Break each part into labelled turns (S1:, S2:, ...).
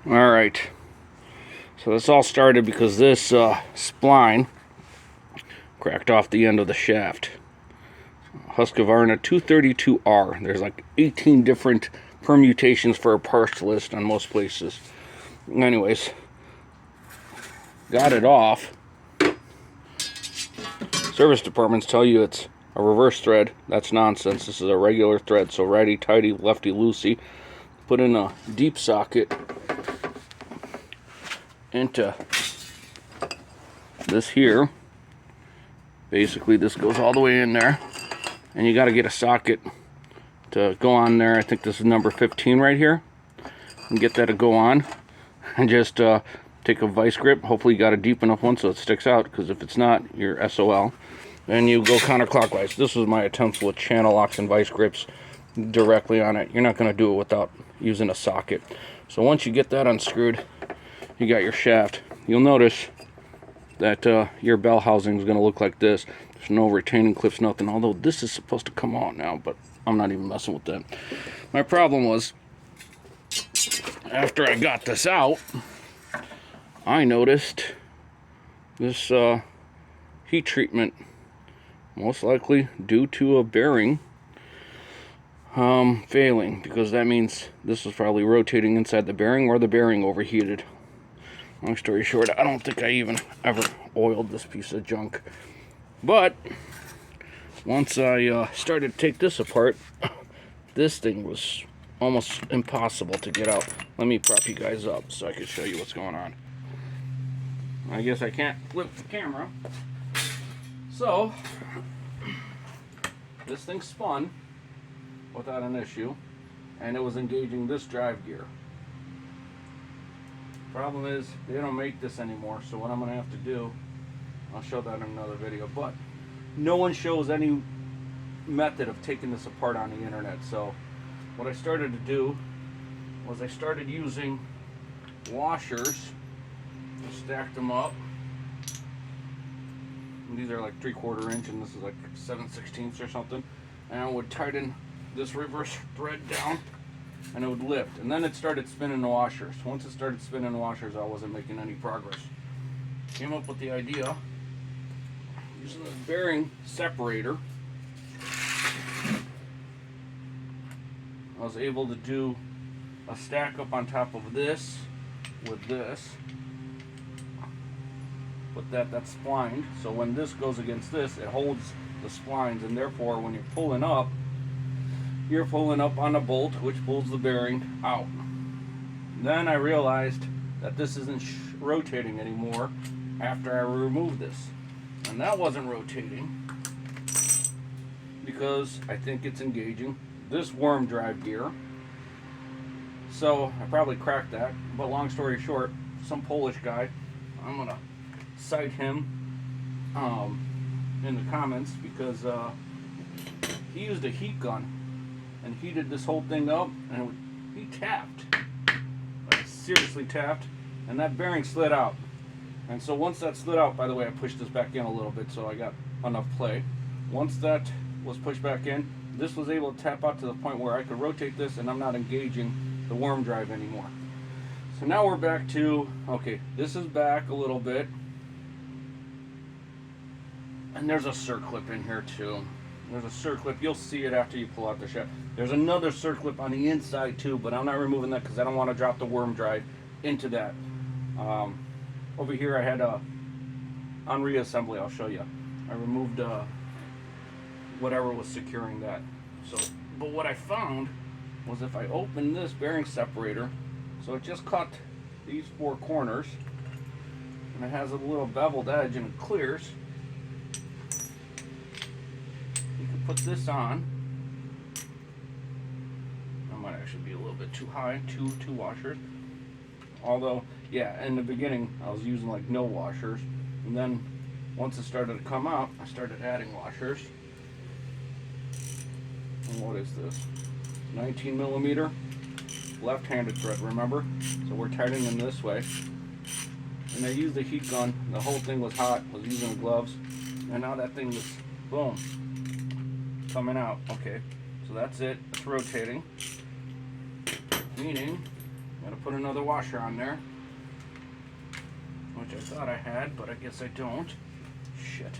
S1: Alright, so this all started because this spline cracked off the end of the shaft. Husqvarna 232R. There's like 18 different permutations for a parts list on most places. Anyways, got it off. Service departments tell you it's a reverse thread. That's nonsense. This is a regular thread, so righty tighty, lefty loosey. Put in a deep socket into this here. Basically, this goes all the way in there, and you got to get a socket to go on there. I think this is number 15 right here, and get that to go on, and just take a vice grip. Hopefully you got a deep enough one so it sticks out, because if it's not, you're SOL. And you go counterclockwise. This was my attempt with channel locks and vice grips directly on it. You're not going to do it without using a socket. So once you get that unscrewed, you got your shaft. You'll notice that your bell housing is going to look like this. There's no retaining clips, nothing. Although this is supposed to come out now, but I'm not even messing with that. My problem was, after I got this out, I noticed this heat treatment, most likely due to a bearing failing, because that means this was probably rotating inside the bearing, or the bearing overheated. Long story short, I don't think I even ever oiled this piece of junk. But once I started to take this apart, this thing was almost impossible to get out. Let me prop you guys up so I can show you what's going on. I guess I can't flip the camera. So this thing spun without an issue, and it was engaging this drive gear. Problem is, they don't make this anymore, so what I'm going to have to do, I'll show that in another video, but no one shows any method of taking this apart on the internet. So what I started to do was I started using washers, stacked them up, and these are like 3/4 inch, and this is like 7/16 or something, and I would tighten this reverse thread down, and it would lift, and then it started spinning the washers. Once it started spinning the washers, I wasn't making any progress. Came up with the idea, using the bearing separator, I was able to do a stack up on top of this with this. Put that's splined, so when this goes against this, it holds the splines, and therefore when you're pulling up on a bolt which pulls the bearing out. Then I realized that this isn't rotating anymore after I removed this, and that wasn't rotating because I think it's engaging this worm drive gear. So I probably cracked that, but long story short, some Polish guy, I'm gonna cite him in the comments, because he used a heat gun and heated this whole thing up, and he tapped, like seriously tapped, and that bearing slid out. And so once that slid out, by the way, I pushed this back in a little bit so I got enough play. Once that was pushed back in, this was able to tap out to the point where I could rotate this, and I'm not engaging the worm drive anymore. So now we're back to, okay, this is back a little bit, and there's a circlip in here too. There's a circlip. You'll see it after you pull out the shaft. There's another circlip on the inside too, but I'm not removing that because I don't want to drop the worm drive into that. Over here I had on reassembly, I'll show you. I removed whatever was securing that. So, but what I found was if I open this bearing separator, so it just cut these 4 corners, and it has a little beveled edge and it clears. You can put this on. That might actually be a little bit too high, two washers. Although, yeah, in the beginning I was using like no washers, and then once it started to come out, I started adding washers. And what is this? 19 millimeter left-handed thread, remember? So we're tightening this way. And I used the heat gun. The whole thing was hot. I was using the gloves, and now that thing is, boom, coming out. Okay, so that's it. It's rotating, meaning Gotta put another washer on there, which I thought I had, but I guess I don't. Shit.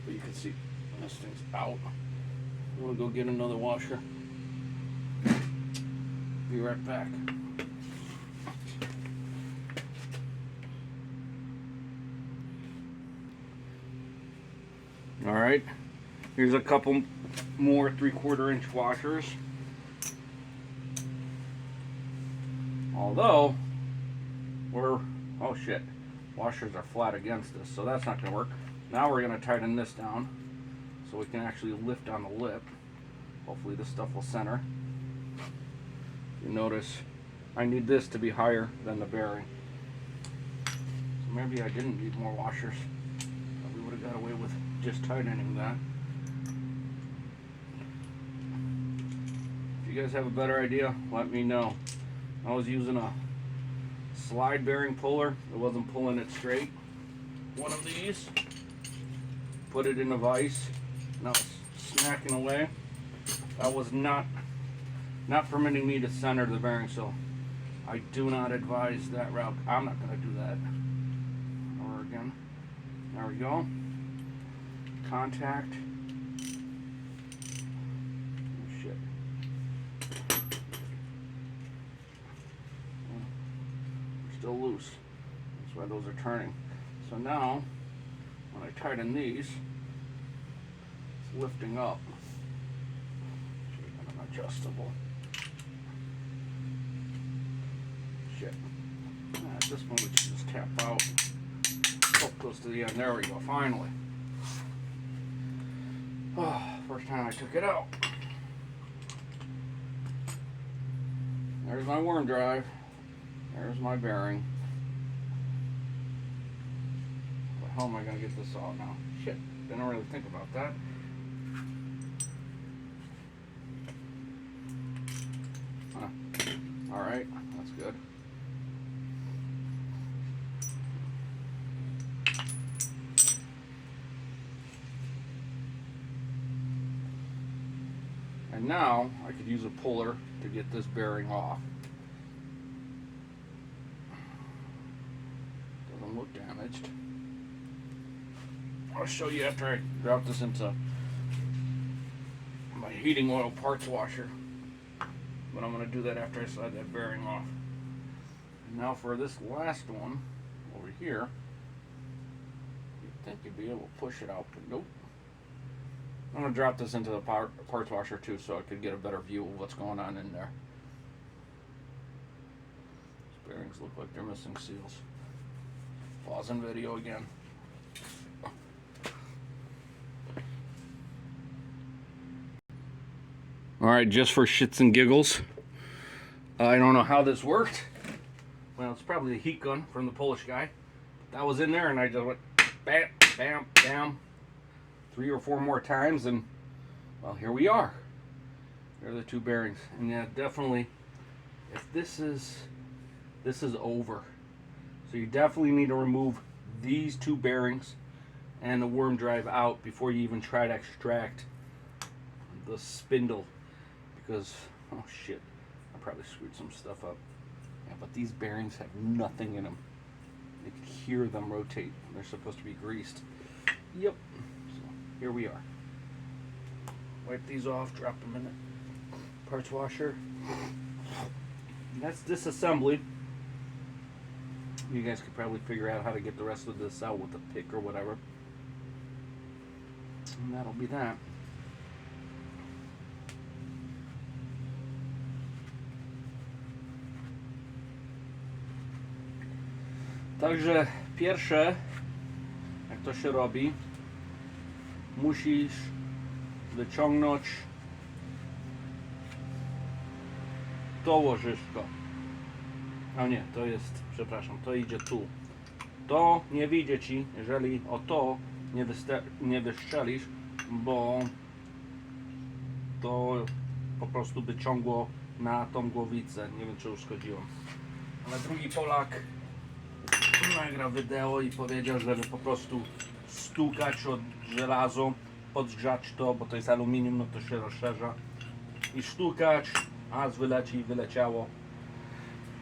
S1: But you can see this thing's out. I'm gonna go get another washer. Be right back. All right, here's a couple more 3/4 inch washers. Although oh shit, washers are flat against this, so that's not gonna work. Now we're gonna tighten this down so we can actually lift on the lip. Hopefully this stuff will center. You notice I need this to be higher than the bearing. So maybe I didn't need more washers. We would have got away with just tightening that. If you guys have a better idea, let me know. I was using a slide bearing puller. It wasn't pulling it straight. One of these, put it in a vise. Now it's smacking away. That was not permitting me to center the bearing, so I do not advise that route. I'm not going to do that. Over again. There we go. Contact. Oh, shit. Still loose. That's why those are turning. So now, when I tighten these, it's lifting up. Should have been an adjustable. Shit. At this point, we should just tap out. Oh, close to the end. There we go. Finally. Oh, first time I took it out. There's my worm drive. There's my bearing. How am I going to get this out now? Shit, didn't really think about that. Alright, that's good. And now I could use a puller to get this bearing off. Doesn't look damaged. I'll show you after I drop this into my heating oil parts washer. But I'm going to do that after I slide that bearing off. Now for this last one over here, you'd think you'd be able to push it out, but nope. I'm going to drop this into the parts washer too so I could get a better view of what's going on in there. These bearings look like they're missing seals. Pausing video again. Alright, just for shits and giggles, I don't know how this worked. Well, it's probably the heat gun from the Polish guy. That was in there and I just went bam, bam, bam 3 or 4 more times and, well, here we are. There are the 2 bearings. And yeah, definitely, if this is over. So you definitely need to remove these 2 bearings and the worm drive out before you even try to extract the spindle. Because, oh shit, I probably screwed some stuff up. Yeah, but these bearings have nothing in them. You can hear them rotate. They're supposed to be greased. Yep. So here we are. Wipe these off, drop them in the parts washer. And that's disassembly. You guys could probably figure out how to get the rest of this out with a pick or whatever. And that'll be that. Także pierwsze, jak to się robi, musisz wyciągnąć to łożysko. A nie, to jest, przepraszam, to idzie tu. To nie wyjdzie ci, jeżeli o to nie wystrzelisz, bo to po prostu by ciągło na tą głowicę. Nie wiem, czy uszkodziłem. Ale drugi Polak nagrał wideo i powiedział, żeby po prostu stukać od żelazo, podgrzać to, bo to jest aluminium, no to się rozszerza. i sztukać, aż wyleci i wyleciało.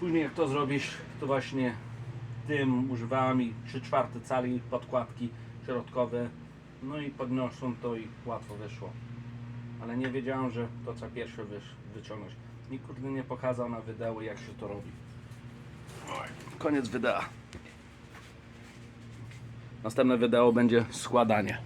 S1: Później jak to zrobisz, to właśnie tym używałem i 3/4 cali podkładki środkowe, no i podniosłem to i łatwo wyszło. Ale nie wiedziałem, że to trzeba pierwsze wyciągnąć. Nikt kurde nie pokazał na wideo, jak się to robi. Koniec wideo. Następne wideo będzie składanie.